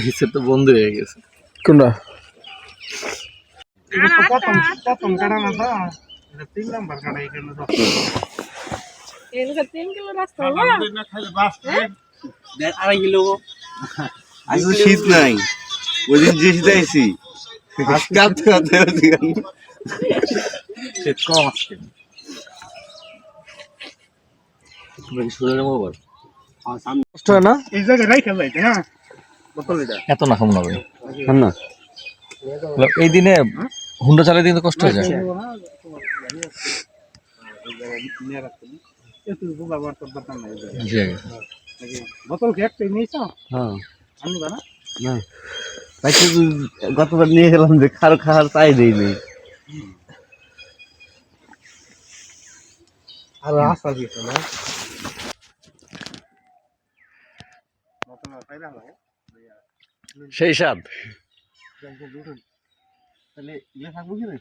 এসে তো বন্ধ হয়ে গেছে। কোনটা? প্রথম কাটা না তো, এটা 3 নাম্বার কাটা এখানে তো। এদিকে 3 কিলো রাস্তা হলো। দেড় 2.5 কিলো। আজকে শীত নাই, ওই দিন যে শীত আইছি কাঁদতে কাঁদতে শীত কম আসছে। সুরের মোবাইল কষ্ট হয় না? এই জায়গায় রাইখা যাইতে না বোতলটা। এত না কম না ভাই। খান না। এই দিনে হুন্ডা চালাতে কিন্তু কষ্ট হয়ে যায়। একটু ব্যবহার করতে পারতাম না এই জায়গায়। জি। বোতল কি একটাই নিয়েছ? হ্যাঁ আনবা না? না তাই তো গতবার নিয়ে গেলাম যে কারো খাওয়ার চাই দেই নেই। আর আশা দিত না। বোতল পাইলা না? সেই স্বাদ। তাহলে ইয়ে থাকবো কি রে?